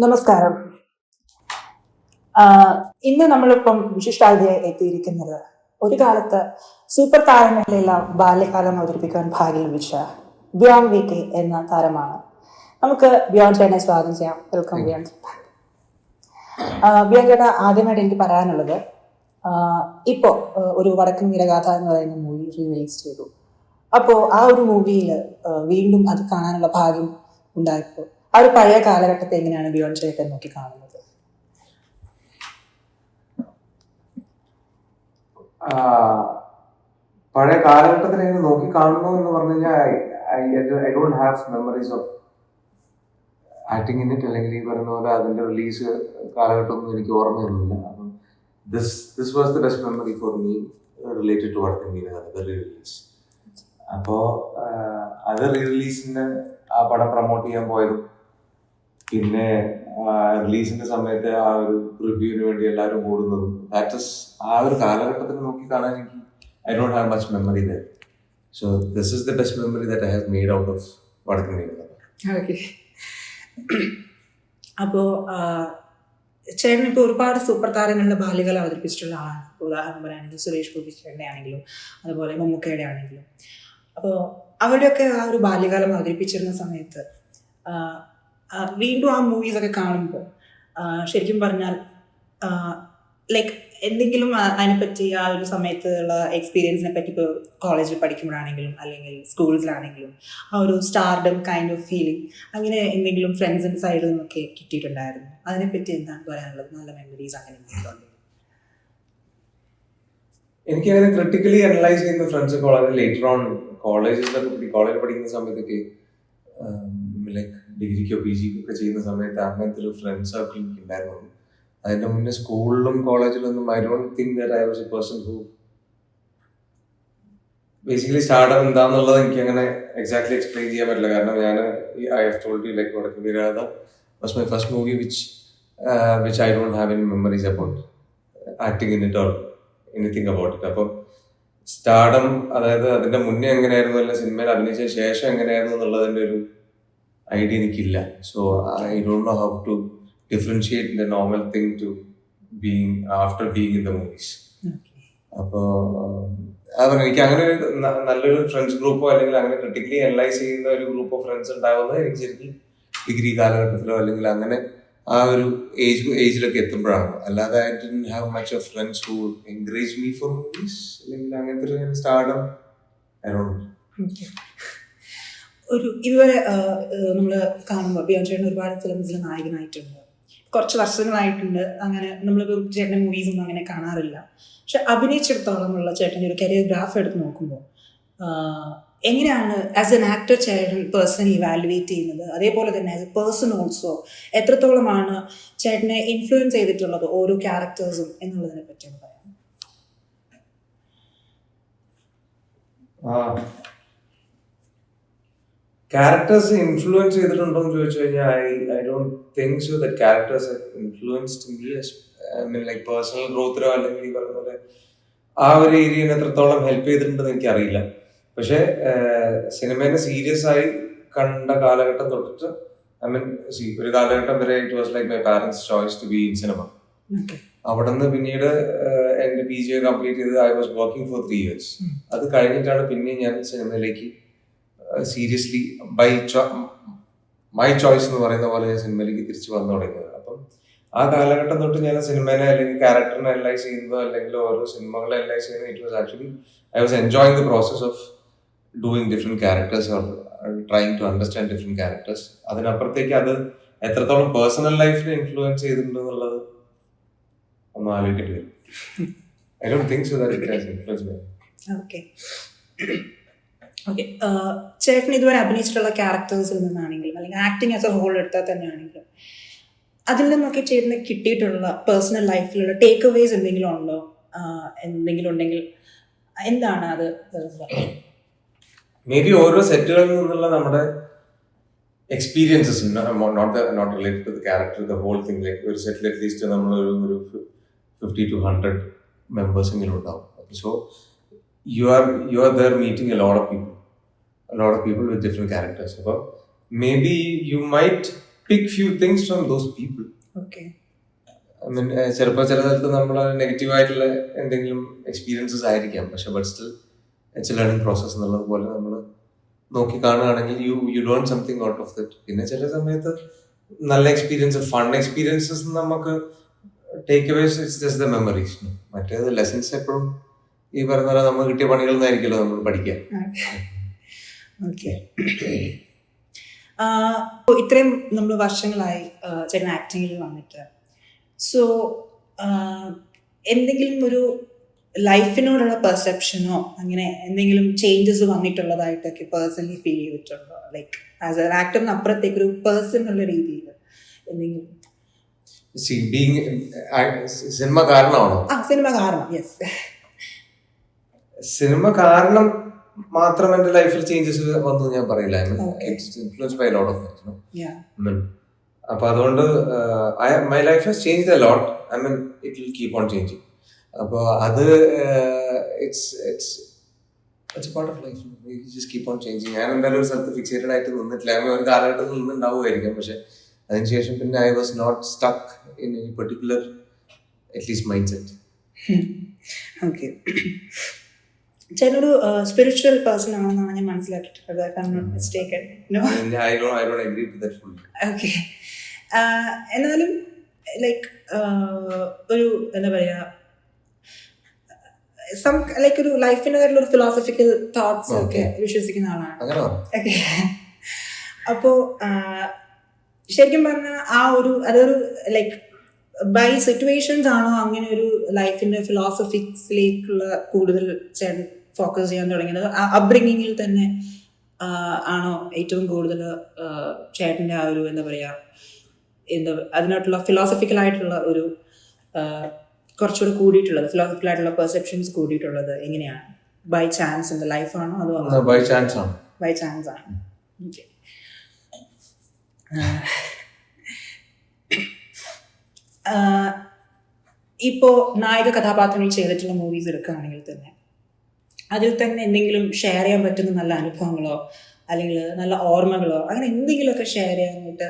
നമസ്കാരം. ഇന്ന് നമ്മളിപ്പം വിശിഷ്ടാതിഥിയായി എത്തിയിരിക്കുന്നത് ഒരു കാലത്ത് സൂപ്പർ താരങ്ങളിലെല്ലാം ബാല്യകാലം അവതരിപ്പിക്കാൻ ഭാഗ്യം ലഭിച്ച ബിയോണ്ട് വി കെ എന്ന താരമാണ്. നമുക്ക് ബിയോണ്ട് ചേട്ടനെ സ്വാഗതം ചെയ്യാം. Welcome beyond. ബിയോണ്ട് ചേട്ടാ, ആദ്യമായിട്ട് എനിക്ക് പറയാനുള്ളത്, ഇപ്പോൾ ഒരു വടക്കൻ വീരഗാഥ എന്ന് പറയുന്ന മൂവി റിലീസ് ചെയ്തു. അപ്പോൾ ആ ഒരു മൂവിയിൽ വീണ്ടും അത് കാണാനുള്ള ഭാഗ്യം ഉണ്ടായപ്പോൾ ആ ഒരു പഴയ കാലഘട്ടത്തെ എങ്ങനെയാണ് ബിയോണ്ട് ചേട്ടൻ നോക്കി കാണുന്നത്? പഴയ കാലഘട്ടത്തിനെ നോക്കി കാണുന്നു എന്ന് പറഞ്ഞു കഴിഞ്ഞാൽ I don't have memories of acting in it, അല്ലെങ്കിൽ ഈ പറയുന്ന പോലെ അതിന്റെ റിലീസ് കാലഘട്ടമൊന്നും എനിക്ക് ഓർമ്മയൊന്നുമില്ല. അപ്പം this was the best memory for me related to Vadakkan Veeragatha, the re release. അപ്പോൾ അത് റീ റിലീസിന് ആ പടം പ്രൊമോട്ട് ചെയ്യാൻ പോയതും, പിന്നെ റിലീസിന്റെ സമയത്ത് ആ ഒരു റിവ്യൂവിന് വേണ്ടി എല്ലാവരും കൂടുന്നതും, ആ ഒരു കാലഘട്ടത്തിൽ നോക്കി കാണാൻ എനിക്ക് I don't have much memory there. So this is the best memory that I have made out of വടക്കൻ വീരഗാഥ. ഓക്കെ. അപ്പോൾ ചേട്ടൻ ഇപ്പോൾ ഒരുപാട് സൂപ്പർ താരങ്ങളുടെ ബാല്യകാലം അവതരിപ്പിച്ചിട്ടുള്ള ആളാണ്. ഉദാഹരണം പറയുകയാണെങ്കിൽ സുരേഷ് ഗോപി ചേട്ടൻ്റെ ആണെങ്കിലും അതുപോലെ മമ്മൂക്കയുടെ ആണെങ്കിലും. അപ്പോൾ അവരുടെയൊക്കെ ആ ഒരു ബാല്യകാലം അവതരിപ്പിച്ചിരുന്ന സമയത്ത് വീണ്ടും ആ മൂവീസൊക്കെ കാണുമ്പോൾ ശരിക്കും പറഞ്ഞാൽ ലൈക്ക് എന്തെങ്കിലും അതിനെപ്പറ്റി ആ ഒരു സമയത്തുള്ള എക്സ്പീരിയൻസിനെ പറ്റി ഇപ്പോൾ കോളേജിൽ പഠിക്കുമ്പോഴാണെങ്കിലും അല്ലെങ്കിൽ സ്കൂൾസിലാണെങ്കിലും ആ ഒരു സ്റ്റാർഡം കൈൻഡ് ഓഫ് ഫീലിംഗ് അങ്ങനെ എന്തെങ്കിലും ഫ്രണ്ട്സിൻ്റെ സൈഡിൽ നിന്നൊക്കെ കിട്ടിയിട്ടുണ്ടായിരുന്നു. അതിനെപ്പറ്റി എന്താണ് പറയാനുള്ളത്? നല്ല മെമ്മറീസ് അങ്ങനെ എന്തെങ്കിലും? എനിക്കങ്ങനെ ക്രിട്ടിക്കലി അനലൈസ് ചെയ്യുന്ന ഫ്രണ്ട്സൊക്കെ വളരെ ലേറ്റർ ഓൺ കോളേജിൽ പഠിക്കുന്ന സമയത്തൊക്കെ, ലൈക്ക് ഡിഗ്രിക്കോ പി ജിക്കൊക്കെ ചെയ്യുന്ന സമയത്ത് അങ്ങനത്തെ ഒരു ഫ്രണ്ട് സർക്കിൾ എനിക്ക് ഉണ്ടായിരുന്നു. അതിന്റെ മുന്നേ സ്കൂളിലും കോളേജിലൊന്നും I don't think that I was a person who basically startup എന്താണെന്നുള്ളത് എനിക്ക് അങ്ങനെ എക്സാക്ട്ലി എക്സ്പ്ലെയിൻ ചെയ്യാൻ പറ്റില്ല. കാരണം ഞാൻ I have told you like Vadakkan Veeragatha was my first movie which I don't have any memories about acting in it or anything about it. അപ്പം stardom, അതായത് അതിന്റെ മുന്നേ എങ്ങനെയായിരുന്നു അല്ല സിനിമയിൽ അഭിനയിച്ച ശേഷം എങ്ങനെയായിരുന്നു എന്നുള്ളതിന്റെ ഒരു ഐഡിയ എനിക്കില്ല. So I don't know how to differentiate the normal thing to being after being in the movies. അപ്പോൾ അതുപോലെ എനിക്ക് അങ്ങനെ ഒരു നല്ലൊരു ഫ്രണ്ട്സ് ഗ്രൂപ്പോ അല്ലെങ്കിൽ അങ്ങനെ ക്രിട്ടിക്കലി അനലൈസ് ചെയ്യുന്ന ഒരു ഗ്രൂപ്പ് ഓഫ് ഫ്രണ്ട്സ് ഉണ്ടാവുന്നത് എനിക്ക് ശരിക്കും ഡിഗ്രി കാലഘട്ടത്തിലോ അല്ലെങ്കിൽ അങ്ങനെ ആ ഒരു ഏജിലൊക്കെ എത്തുമ്പോഴാണ്. അല്ലാതെ I didn't have much of friends who encourage me for movies അല്ലെങ്കിൽ അങ്ങനത്തെ ഒരു സ്റ്റാർഡം ഐ ഡോണ്ട് നോ. ഒരു ഇതുവരെ നമ്മൾ കാണുമ്പോൾ ബിയോണ്ട് ചേട്ടൻ ഒരുപാട് ഫിലിംസിൽ നായകനായിട്ടുണ്ട്. കുറച്ച് വർഷങ്ങളായിട്ടുണ്ട് അങ്ങനെ നമ്മളിപ്പോൾ ചേട്ടൻ്റെ മൂവീസൊന്നും അങ്ങനെ കാണാറില്ല. പക്ഷെ അഭിനയിച്ചിടത്തോളമുള്ള ചേട്ടൻ്റെ ഒരു കരിയർ ഗ്രാഫ് എടുത്ത് നോക്കുമ്പോൾ എങ്ങനെയാണ് ആസ് എൻ ആക്ടർ ചേട്ടൻ പേഴ്സണലി ഇവാലുവേറ്റ് ചെയ്യുന്നത്? അതേപോലെ തന്നെ ആസ് എ പേഴ്സൺ ഓൾസോ എത്രത്തോളമാണ് ചേട്ടനെ ഇൻഫ്ലുവൻസ് ചെയ്തിട്ടുള്ളത് ഓരോ ക്യാരക്ടേഴ്സും എന്നുള്ളതിനെ പറ്റിയാണ് പറയാം. ക്യാരക്ടേഴ്സ് ഇൻഫ്ലുവൻസ് ചെയ്തിട്ടുണ്ടോ എന്ന് ചോദിച്ചു കഴിഞ്ഞാൽ I don't think so that characters influenced me. I mean like personal ഗ്രോത്തിലോ അല്ലെങ്കിൽ ഈ പറയുന്ന പോലെ ആ ഒരു ഏരിയയിൽ എത്രത്തോളം ഹെൽപ്പ് ചെയ്തിട്ടുണ്ടെന്ന് എനിക്കറിയില്ല. പക്ഷെ സിനിമേനെ സീരിയസ് ആയി കണ്ട കാലഘട്ടം തൊട്ടിട്ട് ഐ മീൻ ഒരു കാലഘട്ടം വരെ it was like my parents choice to be in cinema. അവിടെ നിന്ന് പിന്നീട് എന്റെ PG കംപ്ലീറ്റ് ചെയ്ത് I was working for 3 years. അത് കഴിഞ്ഞിട്ടാണ് പിന്നെ ഞാൻ സിനിമയിലേക്ക് സീരിയസ്ലി മൈ ചോയ്സ് എന്ന് പറയുന്ന പോലെ ഞാൻ സിനിമയിലേക്ക് തിരിച്ചു വന്നു തുടങ്ങിയത്. അപ്പം ആ കാലഘട്ടം തൊട്ട് ഞാൻ സിനിമേനെ അല്ലെങ്കിൽ ക്യാരക്ടറിനെ അനലൈസ് ചെയ്യുന്നതോ അല്ലെങ്കിൽ ഓരോ സിനിമകളെ അനലൈസ് ചെയ്യുന്നത് it was actually I was enjoying the process of doing different characters or trying to understand different characters. അതിനപ്പുറത്തേക്ക് അത് എത്രത്തോളം പേഴ്സണൽ ലൈഫിൽ ഇൻഫ്ലുവൻസ് ചെയ്തിട്ടുണ്ട് എന്നുള്ളത് ഒന്ന് ആലോചിക്കേണ്ടി വരും. I don't think so that it has influenced me. Okay. Okay. ചേട്ടൻ ഇതുവരെ അഭിനയിച്ചിട്ടുള്ള ക്യാരക്ടേഴ്സിൽ നിന്നാണെങ്കിലും അല്ലെങ്കിൽ ആക്ടിങ് ആസ് എ ഹോൾ എടുത്താൽ തന്നെയാണെങ്കിലും അതിൽ നിന്നൊക്കെ ചേട്ടന് കിട്ടിയിട്ടുള്ള പേഴ്സണൽ ലൈഫിലുള്ള ടേക്ക് അവേസ് എന്തെങ്കിലും ഉണ്ടോ? എന്തെങ്കിലും ഉണ്ടെങ്കിൽ എന്താണ് അത്? മേ ബി ഓരോ സെറ്റുകളിൽ നിന്നുള്ള നമ്മുടെ experiences, not related to the character, the whole thing. Like ഒരു സെറ്റിൽ അറ്റ്ലീസ്റ്റ് നമ്മൾ ഒരു 50 to 100 മെമ്പേഴ്സ് എങ്കിലും ഉണ്ടാവും. So you are there meeting a lot of people with different characters. So maybe you might pick few things from those people. Okay. I mean, ചിലപ്പോൾ ചില സ്ഥലത്ത് നമ്മൾ നെഗറ്റീവായിട്ടുള്ള എന്തെങ്കിലും എക്സ്പീരിയൻസസ് ആയിരിക്കാം, പക്ഷെ but still it's A learning process എന്നുള്ളത് പോലെ നമ്മൾ നോക്കി കാണുകയാണെങ്കിൽ you learn something out of that. പിന്നെ ചില സമയത്ത് നല്ല എക്സ്പീരിയൻസ്, ഫൺ എക്സ്പീരിയൻസസ് നമുക്ക് take aways, it's just the memories. മറ്റേത് ലെസൺസ് എപ്പോഴും ഈ പറഞ്ഞ പോലെ നമുക്ക് കിട്ടിയ പണികളിൽ നിന്നായിരിക്കുമല്ലോ നമ്മൾ പഠിക്കുക. ഓക്കെ. ഇത്രയും നമ്മൾ വർഷങ്ങളായി ചേട്ടൻ ആക്ടിങ്ങിൽ വന്നിട്ട്, സോ എന്തെങ്കിലും ഒരു ലൈഫിനോടുള്ള പെർസെപ്ഷനോ അങ്ങനെ എന്തെങ്കിലും ചേഞ്ചസ് വന്നിട്ടുള്ളതായിട്ടൊക്കെ പേഴ്സണലി ഫീൽ ചെയ്തിട്ടുണ്ടോ? ലൈക്ക് ആസ് എ ആക്ടറിന് അപ്പുറത്തേക്ക് ഒരു പേഴ്സൺ എന്നുള്ള രീതിയിൽ എന്തെങ്കിലും? സിനിമ കാരണമാണോ? സിനിമ കാരണം, യെസ്. സിനിമ കാരണം മാത്രം എന്റെ ലൈഫിൽ ചേഞ്ചസ് വന്നു ഞാൻ പറയില്ല. Influenced by lot of things. അപ്പൊ അതുകൊണ്ട് my life has changed a lot. I mean it will keep on changing. അപ്പൊ അത് it's part of life. Just keep on changing. ഞാൻ എന്തായാലും ഒരു സ്ഥലത്ത് ഫിക്സേറ്റഡ് ആയിട്ട് നിന്നിട്ടില്ല. ഒരു കാലഘട്ടത്തിൽ നിന്നുണ്ടാവുമായിരിക്കും, പക്ഷെ അതിനുശേഷം പിന്നെ I was not stuck in any particular at least mind set. Okay. ചേട്ടനൊരു സ്പിരിച്വൽ പേഴ്സൺ ആണെന്നാണ് ഞാൻ മനസ്സിലാക്കിയിട്ടുള്ളത്. ഓക്കെ. എന്നാലും ലൈക്ക് ഒരു എന്താ പറയാ, ലൈക്ക് ഒരു ലൈഫിനായിട്ടുള്ള ഒരു ഫിലോസഫിക്കൽ തോട്ട്സ് ഒക്കെ വിശ്വസിക്കുന്ന ആളാണ്. ഓക്കെ. അപ്പോ ശരിക്കും പറഞ്ഞാൽ അതൊരു ലൈക്ക് ബൈ സിറ്റുവേഷൻസ് ആണോ അങ്ങനെ ഒരു ലൈഫിന്റെ ഫിലോസഫിക്സിലേക്കുള്ള കൂടുതൽ ചേട്ടൻ ഫോക്കസ് ചെയ്യാൻ തുടങ്ങിയത്? അപ്ബ്രിങ്ങിങ്ങിൽ തന്നെ ആണോ ഏറ്റവും കൂടുതൽ ചേട്ടൻ്റെ ആ ഒരു എന്താ പറയുക, അതിനായിട്ടുള്ള ഫിലോസഫിക്കൽ ആയിട്ടുള്ള ഒരു കുറച്ചുകൂടി കൂടിയിട്ടുള്ളത്, ഫിലോസഫിക്കൽ ആയിട്ടുള്ള പെർസെപ്ഷൻസ് കൂടിയിട്ടുള്ളത് എങ്ങനെയാണ്? ബൈ ചാൻസ് ഇൻ ദ ലൈഫാണോ അതോ? ബൈ ചാൻസ് ആണ്. ബൈ ചാൻസ് ആണ്. ഓക്കെ. ഇപ്പോ നായക കഥാപാത്രങ്ങൾ ചെയ്തിട്ടുള്ള മൂവീസ് എടുക്കുകയാണെങ്കിൽ തന്നെ അതിൽ തന്നെ എന്തെങ്കിലും ഷെയർ ചെയ്യാൻ പറ്റുന്ന നല്ല അനുഭവങ്ങളോ അല്ലെങ്കിൽ നല്ല ഓർമ്മകളോ അങ്ങനെ എന്തെങ്കിലുമൊക്കെ ഷെയർ ചെയ്യാനായിട്ട്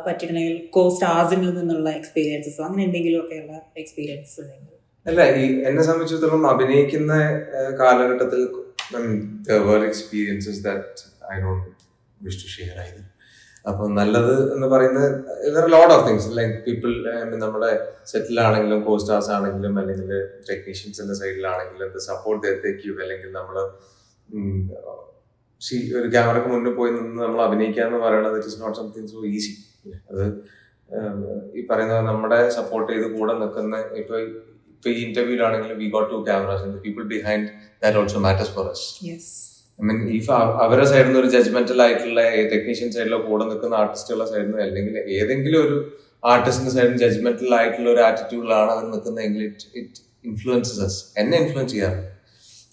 പറ്റിയിട്ടുണ്ടെങ്കിൽ കോ സ്റ്റാർസിൽ നിന്നുള്ള എക്സ്പീരിയൻസസോ അങ്ങനെ എന്തെങ്കിലുമൊക്കെയുള്ള എക്സ്പീരിയൻസ് ഉണ്ടെങ്കിൽ? അല്ല, ഈ എന്നെ സംബന്ധിച്ചിടത്തോളം അഭിനയിക്കുന്ന കാലഘട്ടത്തിൽ experiences that I don't wish to share ആയിരുന്നു. അപ്പോൾ നല്ലത് എന്ന് പറയുന്നത് lot of things like people, നമ്മുടെ സെറ്റിലാണെങ്കിലും കോ സ്റ്റാർസ് ആണെങ്കിലും അല്ലെങ്കിൽ ടെക്നീഷ്യൻസിന്റെ സൈഡിലാണെങ്കിലും സപ്പോർട്ട് തേക്കും. അല്ലെങ്കിൽ നമ്മൾ ഒരു ക്യാമറക്ക് മുന്നിൽ പോയി നിന്ന് നമ്മൾ അഭിനയിക്കുക എന്ന് പറയുന്നത് it is not something so easy. അത് ഈ പറയുന്ന നമ്മുടെ സപ്പോർട്ട് ചെയ്ത് കൂടെ നിൽക്കുന്ന ഇപ്പൊ ഈ ഇന്റർവ്യൂലാണെങ്കിലും we got 2 cameras and the people behind that also matters for us. Yes. I mean, if അവരുടെ സൈഡിൽ നിന്ന് ഒരു ജഡ്ജ്മെന്റൽ ആയിട്ടുള്ള ടെക്നീഷ്യൻ സൈഡിലോ കൂടെ നിൽക്കുന്ന ആർട്ടിസ്റ്റുകളുടെ സൈഡിൽ നിന്ന് അല്ലെങ്കിൽ ഏതെങ്കിലും ഒരു ആർട്ടിസ്റ്റിന്റെ സൈഡിൽ ജഡ്ജ്മെന്റൽ ആയിട്ടുള്ള ഒരു ആറ്റിറ്റ്യൂഡിലാണ് അവർ നിൽക്കുന്നതെങ്കിൽ ഇറ്റ് ഇൻഫ്ലുവൻസസ് അസ്. എന്നെ ഇൻഫ്ലുവൻസ് ചെയ്യാറുണ്ട്.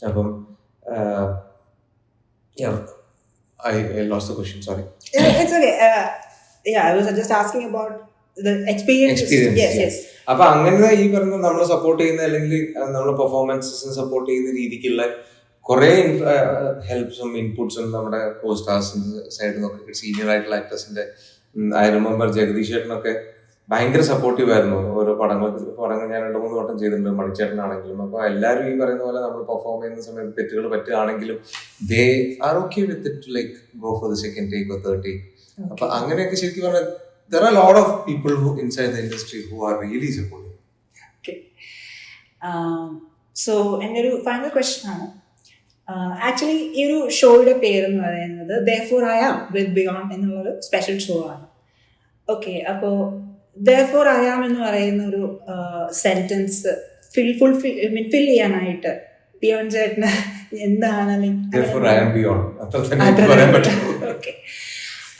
അപ്പം I lost the question, sorry. It's okay. I was just asking about the experience. Yes. അപ്പൊ അങ്ങനെ ഈ പറഞ്ഞ നമ്മൾ സപ്പോർട്ട് ചെയ്യുന്ന അല്ലെങ്കിൽ നമ്മളെ പെർഫോമൻസസിനെ സപ്പോർട്ട് ചെയ്യുന്ന രീതിക്കുള്ള കുറെ ഹെൽപ്സും ഇൻപുട്സും നമ്മുടെ കോ സ്റ്റാർസിന്റെ സൈഡിൽ നിന്നൊക്കെ സീനിയർ ആയിട്ടുള്ള ആക്ടേഴ്സിന്റെ ഐ റിമെമ്പർ ജഗദീഷ് ചേട്ടനൊക്കെ ഭയങ്കര സപ്പോർട്ടീവ് ആയിരുന്നു. ഓരോ പടങ്ങൾ ഞാൻ 2-3 വട്ടം ചെയ്തിട്ടുണ്ട്, മണിച്ചേട്ടനാണെങ്കിലും. അപ്പൊ എല്ലാവരും ഈ പറയുന്ന പോലെ നമ്മൾ പെർഫോം ചെയ്യുന്ന സമയത്ത് തെറ്റുകൾ പറ്റുകയാണെങ്കിലും they are okay with it, like go for the second take or third take. അപ്പൊ അങ്ങനെയൊക്കെ ശരിക്കും പറഞ്ഞാൽ there are a lot of people who inside the industry who are really supportive. Okay. So എൻ്റെ ഒരു ഫൈനൽ ക്വസ്റ്റ്യൻ ആണ്, actually ഈ ഒരു ഷോയുടെ പേരെന്ന് പറയുന്നത് Therefore I Am with Beyond എന്നുള്ളൊരു സ്പെഷ്യൽ ഷോ ആണ്. ഓക്കെ. അപ്പോൾ Therefore I Am എന്ന് പറയുന്ന ഒരു സെന്റൻസ് ഫിൽ ചെയ്യാനായിട്ട് ബിയോണ്ട് ചേട്ടന് എന്താണ്? ഓക്കെ.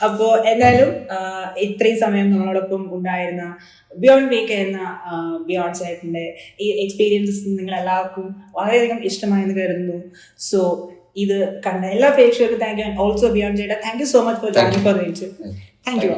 അപ്പോൾ എന്തായാലും ഇത്രയും സമയം നമ്മളോടൊപ്പം ഉണ്ടായിരുന്ന ബിയോണ്ട് വീക്ക് എന്ന ബിയോണ്ട് ചേട്ടൻ്റെ ഈ എക്സ്പീരിയൻസസ് നിങ്ങൾ എല്ലാവർക്കും വളരെയധികം ഇഷ്ടമായെന്ന് കരുതുന്നു. സോ ഇത് കണ്ട എല്ലാ പ്രേക്ഷകർക്കും thank you. And also beyond ചേട്ടാ, thank you so much for joining for the interview. Thank U.